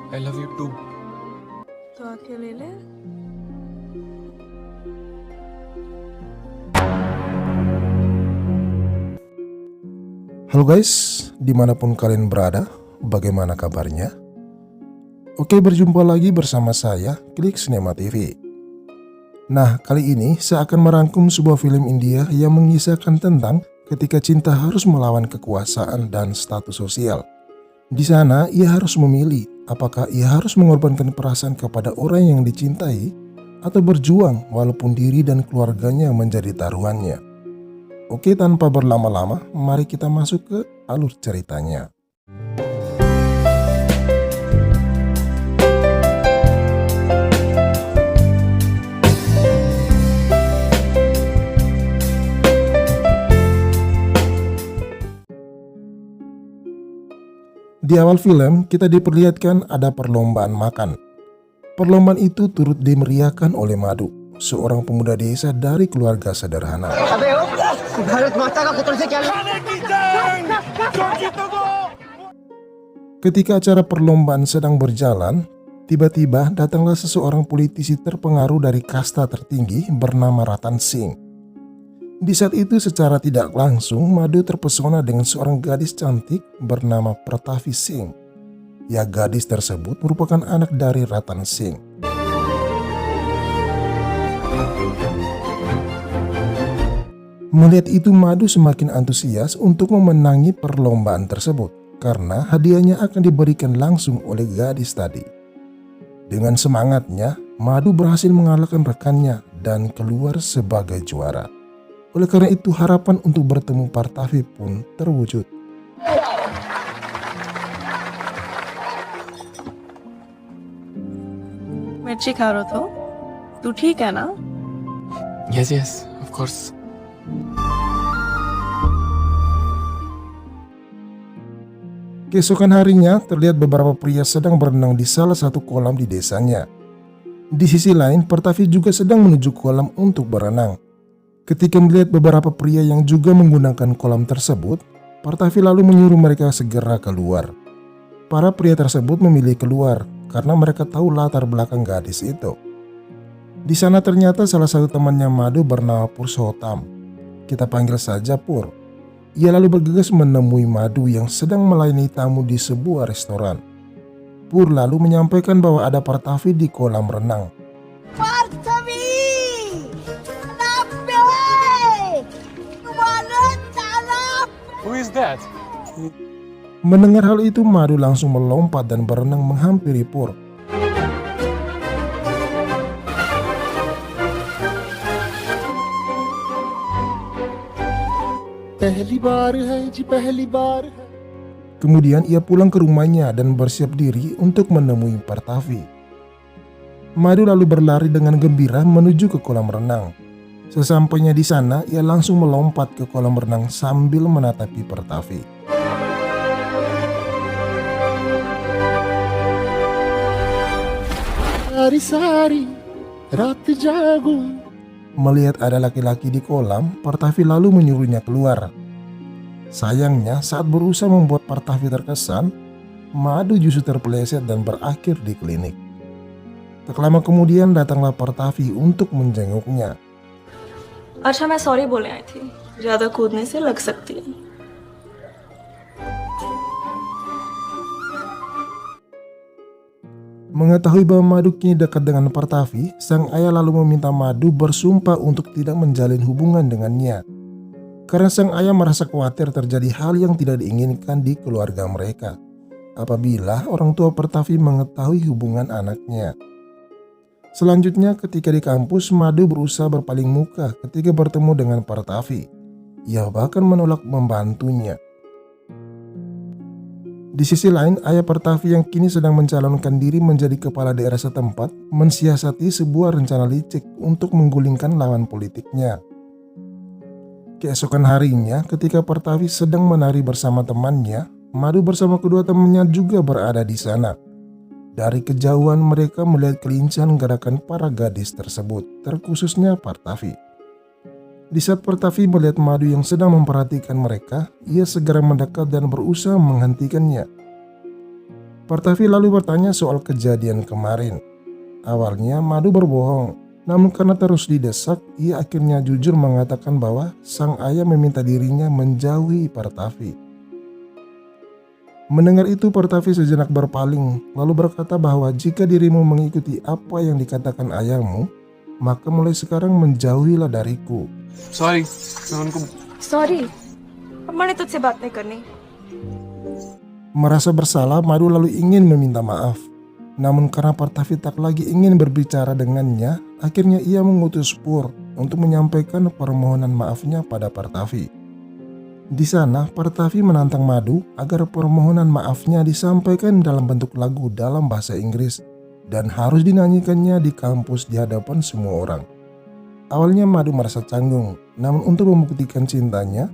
I love you too. तो आके ले ले। Halo guys, dimanapun kalian berada, bagaimana kabarnya? Oke, berjumpa lagi bersama saya, Klik Sinema TV. Nah, kali ini saya akan merangkum sebuah film India yang mengisahkan tentang ketika cinta harus melawan kekuasaan dan status sosial. Di sana, ia harus memilih apakah ia harus mengorbankan perasaan kepada orang yang dicintai atau berjuang walaupun diri dan keluarganya menjadi taruhannya. Oke, tanpa berlama-lama, mari kita masuk ke alur ceritanya. Di awal film, kita diperlihatkan ada perlombaan makan. Perlombaan itu turut dimeriahkan oleh Madhu, seorang pemuda desa dari keluarga sederhana. Ketika acara perlombaan sedang berjalan, tiba-tiba datanglah seseorang politisi terpengaruh dari kasta tertinggi bernama Ratan Singh. Di saat itu secara tidak langsung Madhu terpesona dengan seorang gadis cantik bernama Pratavi Singh. Ya, gadis tersebut merupakan anak dari Ratan Singh. Melihat itu, Madhu semakin antusias untuk memenangi perlombaan tersebut karena hadiahnya akan diberikan langsung oleh gadis tadi. Dengan semangatnya, Madhu berhasil mengalahkan rekannya dan keluar sebagai juara. Oleh karena itu, harapan untuk bertemu Pratavi pun terwujud. मिर्ची खा रहा तो तू ठीक है ना? Yes, of course. Keesokan harinya, terlihat beberapa pria sedang berenang di salah satu kolam di desanya. Di sisi lain, Pratavi juga sedang menuju kolam untuk berenang. Ketika melihat beberapa pria yang juga menggunakan kolam tersebut, Pratavi lalu menyuruh mereka segera keluar. Para pria tersebut memilih keluar karena mereka tahu latar belakang gadis itu. Di sana ternyata salah satu temannya Madhu bernama Purushottam. Kita panggil saja Pur. Ia lalu bergegas menemui Madhu yang sedang melayani tamu di sebuah restoran. Pur lalu menyampaikan bahwa ada Pratavi di kolam renang. Who is that? Mendengar hal itu, Madhu langsung melompat dan berenang menghampiri Pur. Kemudian ia pulang ke rumahnya dan bersiap diri untuk menemui Pratavi. Madhu lalu berlari dengan gembira menuju ke kolam renang. Sesampainya di sana, ia langsung melompat ke kolam renang sambil menatapi Pratavi. Melihat ada laki-laki di kolam, Pratavi lalu menyuruhnya keluar. Sayangnya, saat berusaha membuat Pratavi terkesan, Madhu justru terpeleset dan berakhir di klinik. Tak lama kemudian datanglah Pratavi untuk menjenguknya. अच्छा मैं सॉरी बोलने आई थी ज्यादा कूदने से लग सकती है। Mengetahui bahwa Madhu kini dekat dengan Pratavi, sang ayah lalu meminta Madhu bersumpah untuk tidak menjalin hubungan dengannya. Karena sang ayah merasa khawatir terjadi hal yang tidak diinginkan di keluarga mereka apabila orang tua Pratavi mengetahui hubungan anaknya. Selanjutnya, ketika di kampus, Madhu berusaha berpaling muka ketika bertemu dengan Pratavi. Ia bahkan menolak membantunya. Di sisi lain, ayah Pratavi yang kini sedang mencalonkan diri menjadi kepala daerah setempat mensiasati sebuah rencana licik untuk menggulingkan lawan politiknya. Keesokan harinya, ketika Pratavi sedang menari bersama temannya, Madhu bersama kedua temannya juga berada di sana. Dari kejauhan mereka melihat kelincahan gerakan para gadis tersebut, terkhususnya Pratavi. Di saat Pratavi melihat Madhu yang sedang memperhatikan mereka, ia segera mendekat dan berusaha menghentikannya. Partavi lalu bertanya soal kejadian kemarin. Awalnya Madu berbohong, namun karena terus didesak, ia akhirnya jujur mengatakan bahwa sang ayah meminta dirinya menjauhi Partavi. Mendengar itu Partavi sejenak berpaling, lalu berkata bahwa jika dirimu mengikuti apa yang dikatakan ayahmu, maka mulai sekarang menjauhilah dariku. Sorry, मैं उनको सॉरी, अब मैंने तुझसे बात नहीं करनी. Merasa bersalah, Madu lalu ingin meminta maaf. Namun karena Partavi tak lagi ingin berbicara dengannya, akhirnya ia mengutus Pur untuk menyampaikan permohonan maafnya pada Partavi. Di sana, Partavi menantang Madu agar permohonan maafnya disampaikan dalam bentuk lagu dalam bahasa Inggris dan harus dinyanyikannya di kampus di hadapan semua orang. Awalnya Madu merasa canggung, namun untuk membuktikan cintanya,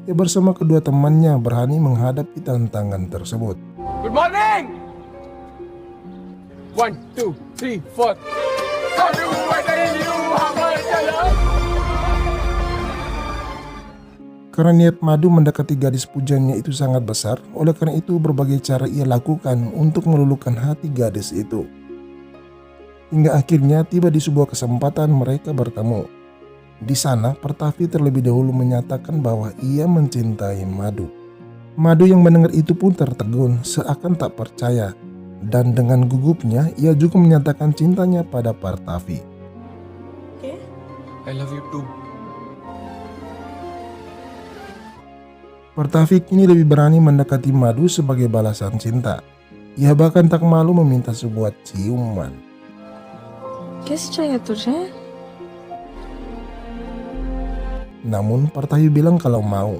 ia bersama kedua temannya berani menghadapi tantangan tersebut. Good morning! 1, 2, 3, 4. Aduh, Karena niat Madu mendekati gadis pujannya itu sangat besar, oleh karena itu berbagai cara ia lakukan untuk meluluhkan hati gadis itu. Hingga akhirnya tiba di sebuah kesempatan mereka bertemu. Di sana Partavi terlebih dahulu menyatakan bahwa ia mencintai Madu. Madu yang mendengar itu pun tertegun seakan tak percaya. Dan dengan gugupnya ia juga menyatakan cintanya pada Partavi. Okay? I love you too. Partavi kini lebih berani mendekati Madu sebagai balasan cinta. Ia bahkan tak malu meminta sebuah ciuman. किस चाहिए तुझे? Namun Partavi bilang kalau mau,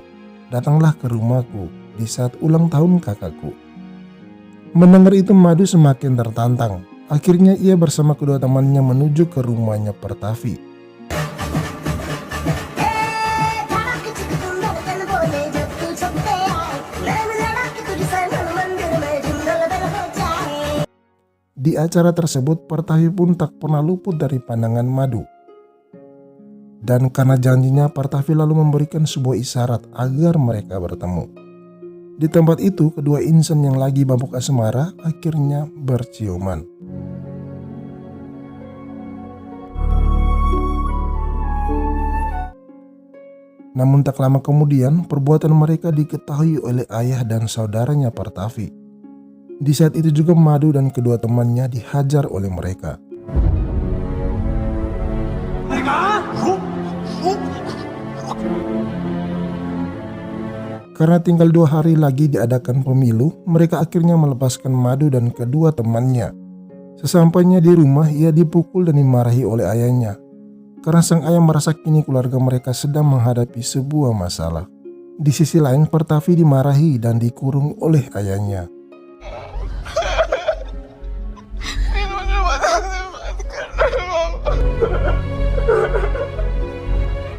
datanglah ke rumahku di saat ulang tahun kakakku. Mendengar itu Madu semakin tertantang. Akhirnya ia bersama kedua temannya menuju ke rumahnya Partavi. Di acara tersebut Partavi pun tak pernah luput dari pandangan Madu. Dan karena janjinya, Partavi lalu memberikan sebuah isyarat agar mereka bertemu. Di tempat itu, kedua insan yang lagi mabuk asmara akhirnya berciuman. Namun tak lama kemudian, perbuatan mereka diketahui oleh ayah dan saudaranya Partavi. Di saat itu juga Madu dan kedua temannya dihajar oleh mereka. Karena tinggal 2 hari lagi diadakan pemilu, mereka akhirnya melepaskan Madu dan kedua temannya. Sesampainya di rumah, ia dipukul dan dimarahi oleh ayahnya. Karena sang ayah merasa kini keluarga mereka sedang menghadapi sebuah masalah. Di sisi lain, Partavi dimarahi dan dikurung oleh ayahnya.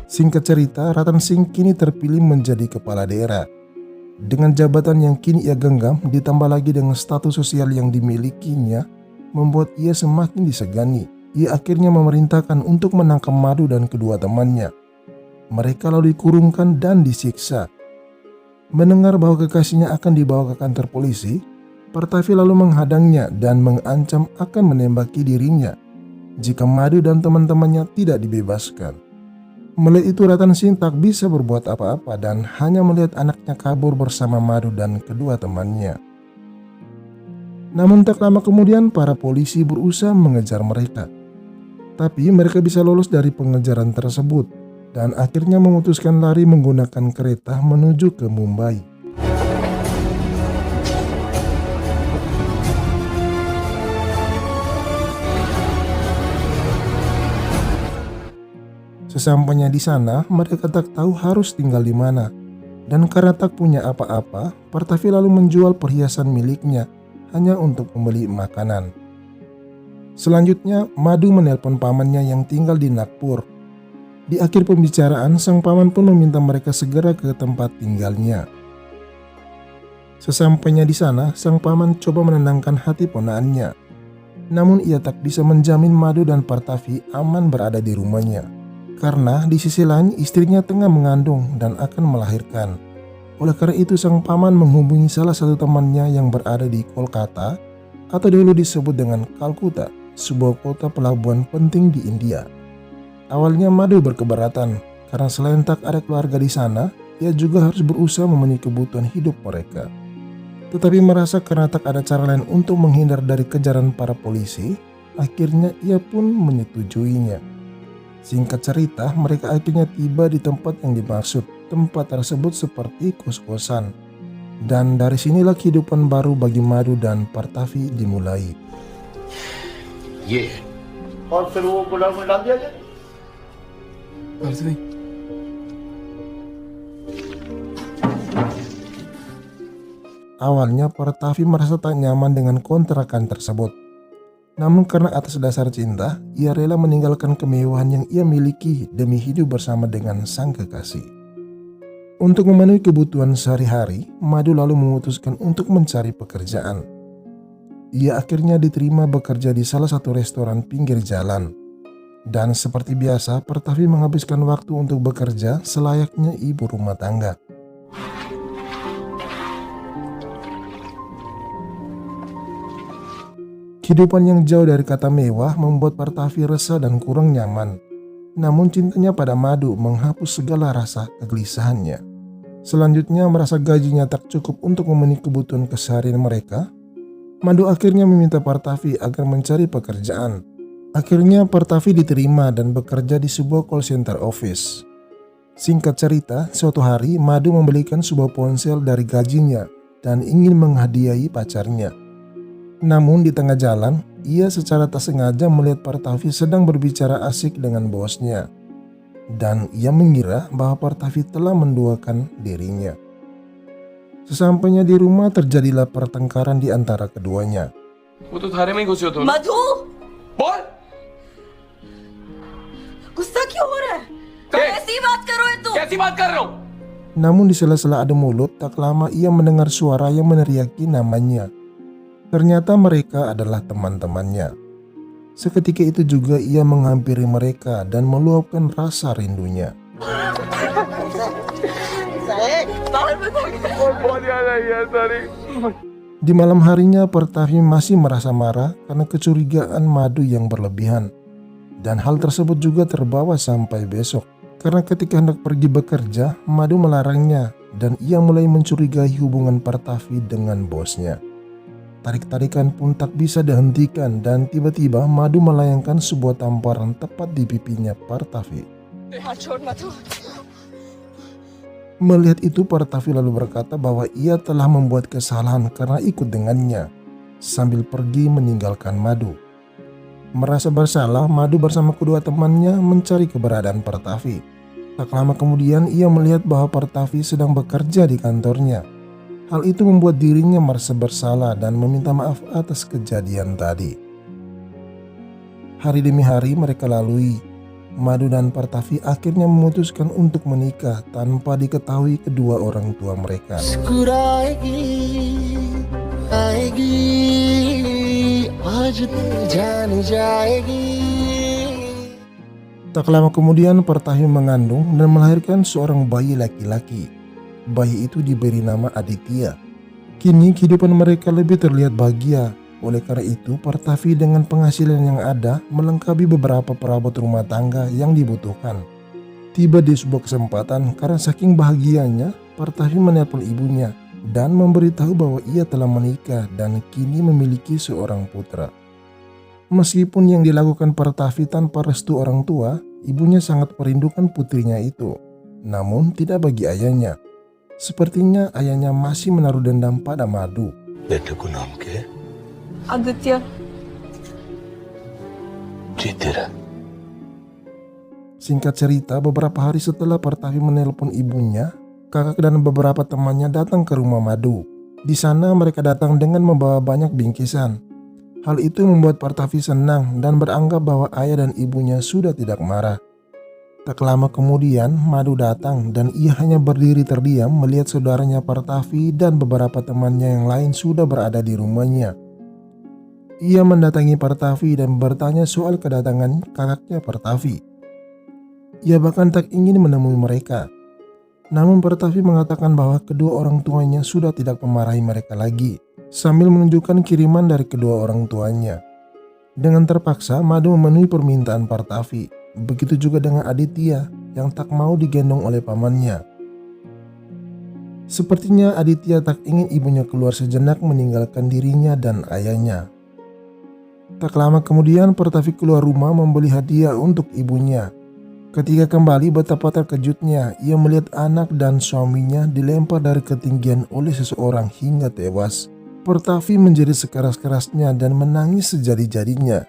Singkat cerita, Ratan Singh kini terpilih menjadi kepala daerah. Dengan jabatan yang kini ia genggam, ditambah lagi dengan status sosial yang dimilikinya, membuat ia semakin disegani. Ia akhirnya memerintahkan untuk menangkap Madu dan kedua temannya. Mereka lalu dikurungkan dan disiksa. Mendengar bahwa kekasihnya akan dibawa ke kantor polisi, Partavi lalu menghadangnya dan mengancam akan menembaki dirinya jika Madu dan teman-temannya tidak dibebaskan. Melihat itu Ratan Singh tak bisa berbuat apa-apa dan hanya melihat anaknya kabur bersama Madu dan kedua temannya. Namun tak lama kemudian para polisi berusaha mengejar mereka. Tapi mereka bisa lolos dari pengejaran tersebut dan akhirnya memutuskan lari menggunakan kereta menuju ke Mumbai. Sesampainya di sana, mereka tak tahu harus tinggal di mana. Dan karena tak punya apa-apa, Partavi lalu menjual perhiasan miliknya hanya untuk membeli makanan. Selanjutnya, Madu menelpon pamannya yang tinggal di Nagpur. Di akhir pembicaraan, sang paman pun meminta mereka segera ke tempat tinggalnya. Sesampainya di sana, sang paman coba menenangkan hati ponaannya. Namun ia tak bisa menjamin Madu dan Partavi aman berada di rumahnya. Karena di sisi lain istrinya tengah mengandung dan akan melahirkan. Oleh karena itu sang paman menghubungi salah satu temannya yang berada di Kolkata atau dulu disebut dengan Kalkuta, sebuah kota pelabuhan penting di India. Awalnya Madhu berkeberatan karena selain tak ada keluarga di sana, ia juga harus berusaha memenuhi kebutuhan hidup mereka. Tetapi merasa karena tak ada cara lain untuk menghindar dari kejaran para polisi, akhirnya ia pun menyetujuinya. Singkat cerita, mereka akhirnya tiba di tempat yang dimaksud. Tempat tersebut seperti kos-kosan. Dan dari sinilah kehidupan baru bagi Madhu dan Partavi dimulai. ये और फिर वो गोदाम में डाल दिया जाए। Parthi. Awalnya Partavi merasa tak nyaman dengan kontrakan tersebut. Namun karena atas dasar cinta, ia rela meninggalkan kemewahan yang ia miliki demi hidup bersama dengan sang kekasih. Untuk memenuhi kebutuhan sehari-hari, Madhu lalu memutuskan untuk mencari pekerjaan. Ia akhirnya diterima bekerja di salah satu restoran pinggir jalan. Dan seperti biasa, Partavi menghabiskan waktu untuk bekerja selayaknya ibu rumah tangga. Kehidupan yang jauh dari kata mewah membuat Partavi resah dan kurang nyaman. Namun cintanya pada Madhu menghapus segala rasa kegelisahannya. Selanjutnya merasa gajinya tak cukup untuk memenuhi kebutuhan keseharian mereka. Madhu akhirnya meminta Partavi agar mencari pekerjaan. Akhirnya Partavi diterima dan bekerja di sebuah call center office. Singkat cerita, suatu hari Madhu membelikan sebuah ponsel dari gajinya dan ingin menghadiahi pacarnya. Namun di tengah jalan, ia secara tak sengaja melihat Partavi sedang berbicara asik dengan bosnya. Dan ia mengira bahwa Partavi telah menduakan dirinya. Sesampainya di rumah terjadilah pertengkaran di antara keduanya. वो तो थारे में ही घुसे हो तुम। मधु, बोल। गुस्सा क्यों हो रहा है? क्या- कैसी बात कर रहे हो तू? कैसी बात कर रहे हो? Namun di sela-sela adu mulut, tak lama ia mendengar suara yang meneriaki namanya. Ternyata mereka adalah teman-temannya. Seketika itu juga ia menghampiri mereka dan meluapkan rasa rindunya. Di malam harinya Partavi masih merasa marah karena kecurigaan Madhu yang berlebihan. Dan hal tersebut juga terbawa sampai besok. Karena ketika hendak pergi bekerja, Madhu melarangnya dan ia mulai mencurigai hubungan Partavi dengan bosnya. Tarik-tarikan pun tak bisa dihentikan dan tiba-tiba Madhu melayangkan sebuah tamparan tepat di pipinya Partavi. Melihat itu Partavi lalu berkata bahwa ia telah membuat kesalahan karena ikut dengannya, sambil pergi meninggalkan Madhu. Merasa bersalah, Madhu bersama kedua temannya mencari keberadaan Partavi. Tak lama kemudian ia melihat bahwa Partavi sedang bekerja di kantornya. Hal itu membuat dirinya merasa bersalah dan meminta maaf atas kejadian tadi. Hari demi hari mereka lalui. Madhu dan Partavi akhirnya memutuskan untuk menikah tanpa diketahui kedua orang tua mereka. Tak lama kemudian Partavi mengandung dan melahirkan seorang bayi laki-laki. Bayi itu diberi nama Aditya. Kini kehidupan mereka lebih terlihat bahagia. Oleh karena itu, Partavi dengan penghasilan yang ada melengkapi beberapa perabot rumah tangga yang dibutuhkan. Tiba di sebuah kesempatan karena saking bahagianya, Partavi menelpon ibunya dan memberitahu bahwa ia telah menikah dan kini memiliki seorang putra. Meskipun yang dilakukan Partavi tanpa restu orang tua, ibunya sangat merindukan putrinya itu. Namun tidak bagi ayahnya. Sepertinya ayahnya masih menaruh dendam pada Madhu. बेटे को नाम क्या है? आदित्य। जी तेरा। Singkat cerita, beberapa hari setelah Partavi menelpon ibunya, kakak dan beberapa temannya datang ke rumah Madhu. Di sana mereka datang dengan membawa banyak bingkisan. Hal itu membuat Partavi senang dan beranggap bahwa ayah dan ibunya sudah tidak marah. Tak lama kemudian Madhu datang dan ia hanya berdiri terdiam melihat saudaranya Partavi dan beberapa temannya yang lain sudah berada di rumahnya. Ia mendatangi Partavi dan bertanya soal kedatangan kakaknya Partavi. Ia bahkan tak ingin menemui mereka. Namun Pertavi mengatakan bahwa kedua orang tuanya sudah tidak memarahi mereka lagi, sambil menunjukkan kiriman dari kedua orang tuanya. Dengan terpaksa, Madu memenuhi permintaan Pertavi. Begitu juga dengan Aditya yang tak mau digendong oleh pamannya. Sepertinya Aditya tak ingin ibunya keluar sejenak meninggalkan dirinya dan ayahnya. Tak lama kemudian Pertavi keluar rumah membeli hadiah untuk ibunya. Ketika kembali, betapa terkejutnya ia melihat anak dan suaminya dilempar dari ketinggian oleh seseorang hingga tewas. Pertavi menjadi sekeras-kerasnya dan menangis sejadi-jadinya.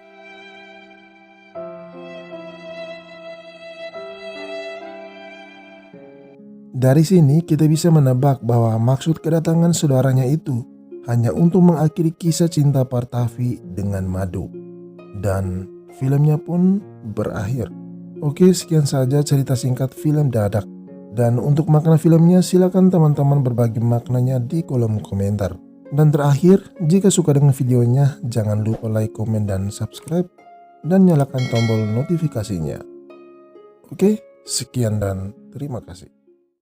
Dari sini kita bisa menebak bahwa maksud kedatangan saudaranya itu hanya untuk mengakhiri kisah cinta Pertavi dengan Madu. Dan filmnya pun berakhir. Oke, sekian saja cerita singkat film Dadak. Dan untuk makna filmnya silakan teman-teman berbagi maknanya di kolom komentar. Dan terakhir, jika suka dengan videonya jangan lupa like, komen, dan subscribe. Dan nyalakan tombol notifikasinya. Oke, sekian dan terima kasih.